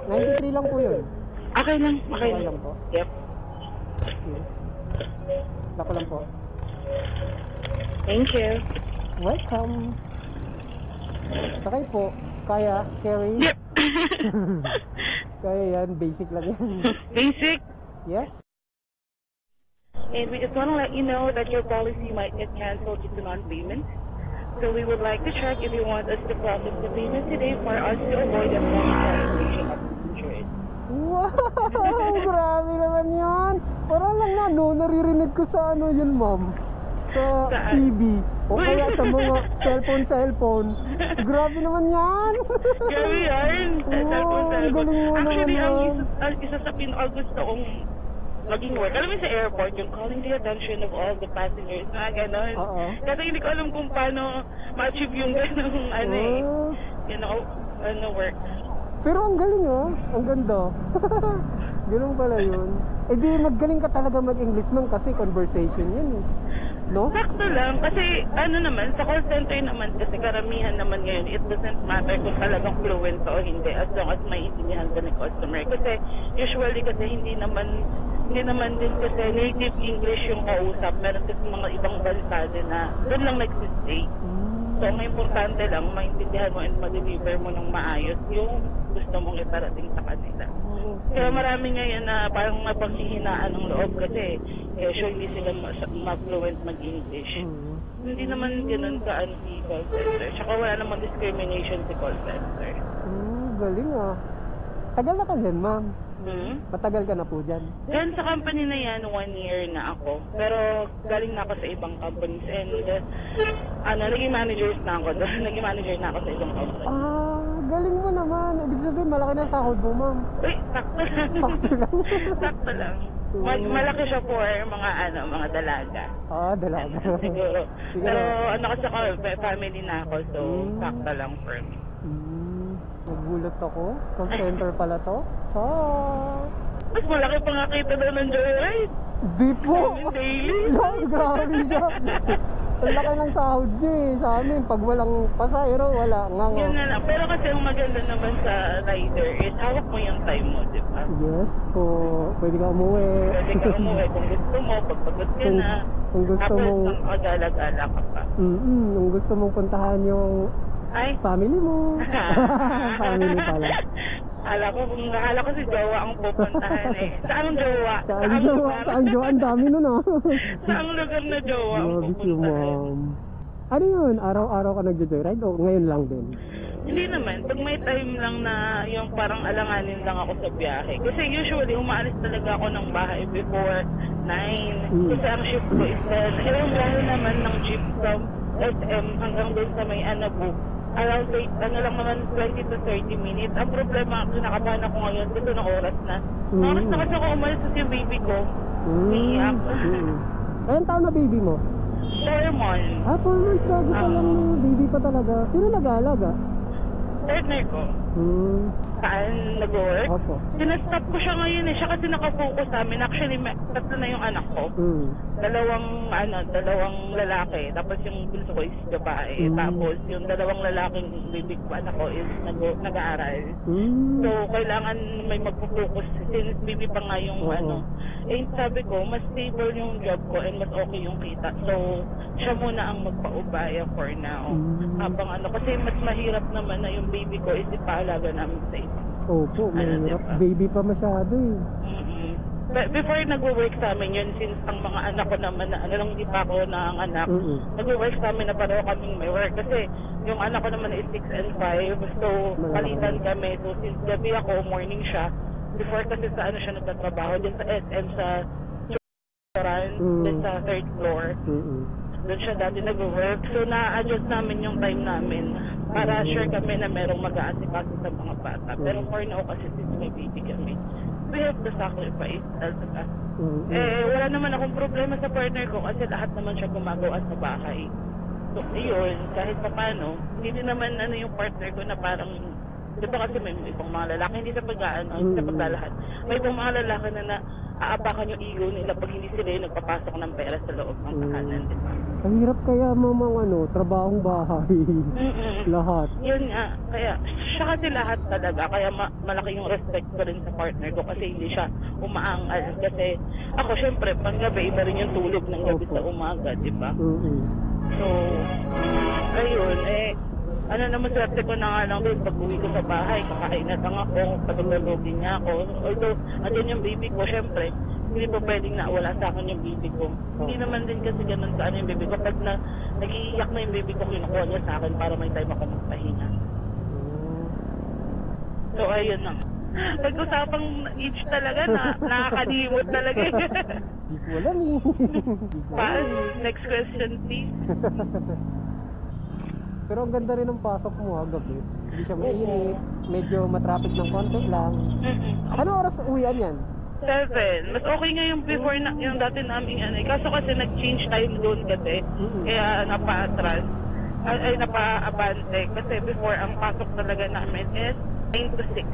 93 lang po yun. Okay lang, okay Okay lang. lang po. Yep. Okay. Lako lang po. Thank you. Welcome. Sakay po. Kaya, carry. Yep. Kaya yan, basic lang yan. Basic. Yes? And we just want to let you know that your policy might get canceled due to non-payment. So we would like to check if you want us to process the payment today for us to avoid a cancellation of insurance. Wow! Grabe naman yan! Parang lang na, no? Naririnig ko sa ano yun, ma'am. Sa Saan? TV. O kaya sa mga cellphone. Grabe naman yan! Grabe yan. Wow, galing mo Actually, naman, ang isa sa pinaka-gusto kong maging work. Alam mo sa airport, yung calling the attention of all the passengers na gano'n. Oo. Kasi hindi ko alam kung paano ma-achieve yung gano'ng work. Pero ang galing ang ganda. Ganun pala yun. Eh di magaling ka talaga mag-English man kasi conversation yun eh. No? Sakto lang. Kasi sa call center naman, kasi karamihan naman ngayon, it doesn't matter kung talagang fluent ka o hindi as long as may intindihan ka ng customer. Kasi usually kasi hindi naman din kasi native English yung kausap. Meron kasi mga ibang bansa din na doon lang nagsistay. So, ang importante lang, maintindihan mo and ma-deliver mo ng maayos yung gusto mong iparating sa kanila. Kaya marami ngayon na parang mapaghihinaan ng loob kasi usually sila ma-fluent mag-English. Hindi naman ganun ka si call center. Tsaka wala namang discrimination si call center. Galing Tagal na ka dyan, ma'am. Matagal ka na po dyan. Yan sa company na yan, 1 year na ako. Pero galing na ako sa ibang companies and naging manager na ako sa ibang company. Galing mo naman. Ibig sabihin, malaki na sahod mo, ma'am. Uy, sakto lang. Sakto lang. Sakto lang. Malaki siya for mga dalaga. Dalaga. Siguro. Pero kasi ako, family na ako, so sakto lang for me. Nagulat ako. Call center pala to. Mas malaki pa nga kita daw ng joyride. Di po. Daily. Grabe siya. Ang laki ng sahod niya sa amin. Pag walang pasahero, wala. Yun na lang. Pero kasi ang maganda naman sa rider is hawak mo yung time mo, di ba? Yes po. Pwede ka umuwi. Kung gusto mo, pagpagod ka na. Kung gusto mong magala-gala ka pa. Kung gusto mong puntahan yung family mo. Family pala. Akala ko si Jowa ang pupuntahan eh. Saan Jowa? Saan Jowa? Ang dami nun Saan lugar na Jowa ang pupuntahan? Ano yun? Araw-araw ka nagjo-joyride o ngayon lang din? Hindi naman. Pag may time lang na yung parang alanganin lang ako sa biyahe. Kasi usually umaalis talaga ako ng bahay before 9. Kasi ang shift ko is 10. Ilang biyahe naman ng jeep from SM hanggang doon sa may Anabu. Around 20 to 30 minutes. Ang problema, kinakabahan ako ngayon kasi ng oras na. Oras na kasi ako umalis sa yung baby ko. Umiiyak. Ilang taon na baby mo? 4 months. 4 months bago pa lang baby pa talaga. Sino nag-aalaga? Partner ko. Saan nag-work? Opo. Sinastop ko siya ngayon Siya kasi nakafocus sa amin. Actually, tatlo na yung anak ko. Dalawang lalaki. Tapos yung bunso ko is babae. Tapos yung dalawang lalaking baby ko, anak ko is nag-aaral. So, kailangan may magpo-focus since baby pa nga yung sabi ko, mas stable yung job ko and mas okay yung kita. So, siya muna ang magpaubaya for now. Habang kasi mas mahirap naman na yung baby ko is ipaalaga namin sa iba. Opo, mahirap. Diba? Baby pa masyado Before nagwo-work sa amin yun, since ang mga anak ko naman na hindi pa ako nanganak, nagwo-work sa amin na pareho kaming may work. Kasi yung anak ko naman is 6 and 5, so palitan kami. So since gabi ako, morning siya. Before kasi sa siya nagtatrabaho, din sa SM sa restaurant, din sa 3rd floor. Doon siya dati nag-work. So, na-adjust namin yung time namin para sure kami na merong mag-aasikaso sa mga bata. Pero for now kasi since may baby kami, we have to sacrifice talaga. Wala naman akong problema sa partner ko kasi lahat naman siya gumagawa sa bahay. So, yun, kahit pa paano, hindi naman yung partner ko na parang Di ba kasi may ibang mga lalaki, hindi sa hindi sa paglalahad. May ibang mga lalaki na aapakan yung ego nila pag hindi sila yung nagpapasok ng pera sa loob ng tahanan, di ba? Ang hirap kaya mamang trabahong bahay. Lahat. Yun nga, kaya siya kasi lahat talaga, kaya malaki yung respect ko rin sa partner ko kasi hindi siya umaangal. Kasi ako syempre, panggabi, iba rin yung tulog ng gabi sa umaga, di ba? So, ayun, ano naman swerte ko na nga lang din, pag uwi ko sa bahay, kakain na lang ako, patulogin niya ako. Although, andyan yung baby ko, syempre, hindi pa pwedeng nawala sa akin yung baby ko. Hindi naman din kasi ganun sa yung baby ko. Pag nag-iiyak na yung baby ko, kinukuha niya sa akin para may time ako magpahinga. So, ayun na. Pag-usapang age talaga na, nakakalimot talaga. Di ko alam eh. Pass, next question please. Pero ang ganda rin ng pasok mo gabi. Hindi siya mainit, medyo matraffic ng konti lang. Ano oras uwian yan? 7. Mas okay nga yung before na, yung dati namin Kaso kasi nag-change time zone kasi. Kaya napa-atras. Ay, napa-abante. Kasi before, ang pasok talaga namin is 9 to 6.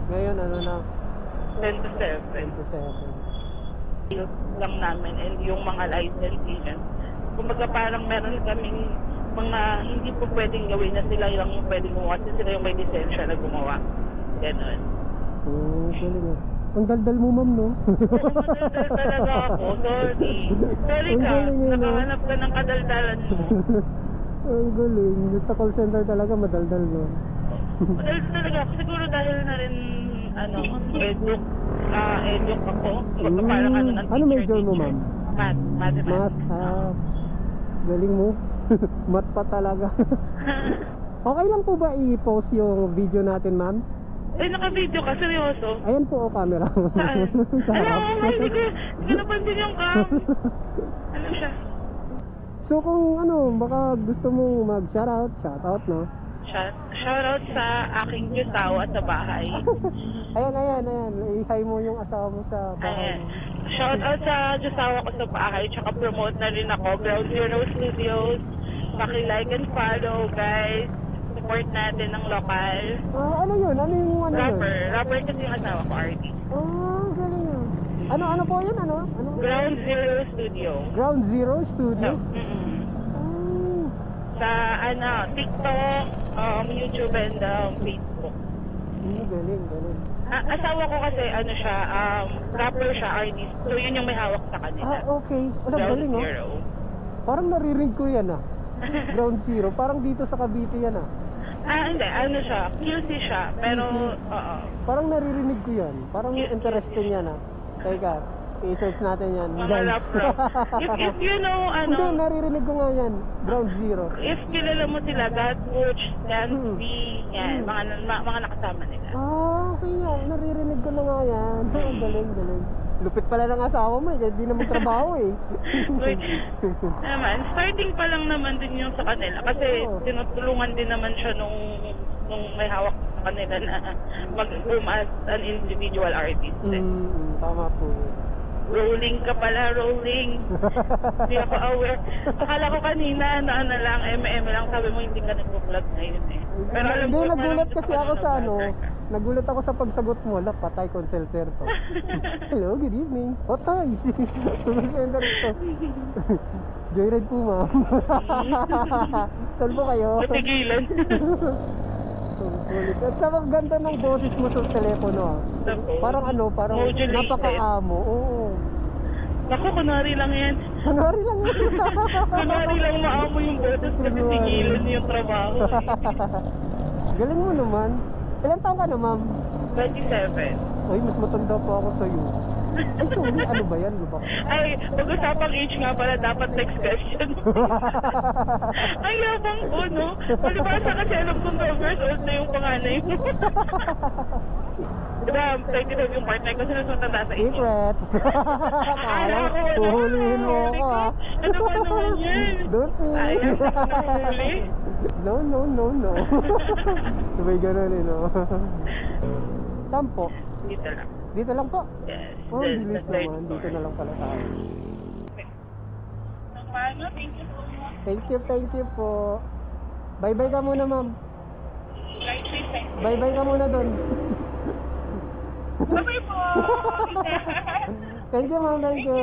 Ngayon, na? 10 to 7. 10 to 7. Yung lang namin and yung mga license agents. Kumbaga parang meron kaming mga hindi po pwedeng gawin na sila yung pwedeng gumawa kasi sila yung may lisensya na gumawa. Ganon. Galing Ang daldal mo, ma'am, no? Madaldal talaga ako. Sorry ka. Nakahanap ka ng kadaldalan mo. Ang galing. Sa call center talaga madaldal, no? Madaldal talaga ako. Siguro dahil na rin, eduk ako. Parang ano major mo, ma'am? Math. Galing mo. Math pa talaga. Okay lang po ba i-post yung video natin, ma'am? Naka-video ka, seryoso? Ayan po, camera. Saan? Sa hindi ko napansin yung cam. Ano siya? So kung baka gusto mong mag-shoutout, no? Shoutout sa aking jusawa sa bahay. Ayan. I-hi mo yung asawa mo sa bahay. Ayan. Shoutout sa jusawa ko sa bahay, tsaka promote na rin ako, Ground Zero Studios. Paki-like and follow, guys. Support natin ng lokal. Ano yun? Ano yung Rapper kasi yung asawa ko, artist. Galing yun. Ano po yun? Ano? Ground Zero Studio. Ground Zero Studio? Sa TikTok, YouTube and Facebook. Galing. Asawa ko kasi siya, rapper siya, artist. So yun yung may hawak sa kanila. Okay. Ground Galing, Zero. Parang naririnig ko yan, Ground Zero. Parang dito sa Cavite yan, Hindi. Siya, QC siya. Pero, Parang naririnig ko yan. Parang interesting yan, Teka, i-search natin yan. Mga rap. If you know, Hindi, naririnig ko nga yan. Ground Zero. If kilala mo sila, God Coach, Dan B, yan, mga nakasama nila. Okay nga. Naririnig ko na nga yan. Galing. Lupit pala ng asawa mo, hindi na magtrabaho Naman, starting pa lang naman din yung sa kanila. Kasi tinutulungan din naman siya nung may hawak sa kanila na mag-boom as an individual artist. Tama po. Rolling ka pala, rolling. Hindi ako aware. Akala ko kanina, lang, lang, sabi mo hindi ka nag-vlog ngayon Pero alam ko, nagulat kasi ako sa nagulat ako sa pagsagot mo. Patay call center to. Hello, good evening. Patay. Call center ito. Joyride po, ma'am. Saan po kayo? Matigilan. At sa ganda ng boses mo sa telepono parang parang modulated. Napaka-amo. Oo. Naku, kunwari lang yan. Kunwari lang maamo yung boses kasi tigilan yung trabaho. Galing mo naman. Ilan taon ka na, ma'am? 27. Ay, mas matanda pa ako sa'yo. Ay, sorry, ano ba yan? Diba? Ay, pag-usapang age nga pala, dapat next question. Ay, yabang ko, no? Palibasa kasi alam kong 12 years old na yung panganay mo. Diba, 27 yung partner ko, sino matanda sa inyo? Secret! Kala, huhulihin mo ako, Ano ba naman yan? Don't me! Ayaw, nahuli. No. Sabay ganun, no? Sampo? Dito lang. Dito lang po? Yes. Bilis naman. Dito na lang pala tayo. Thank you so much. Thank you po. Bye-bye ka muna, ma'am. Right, Bye-bye ka muna doon. Bye-bye po! Thank you, ma'am. Thank you.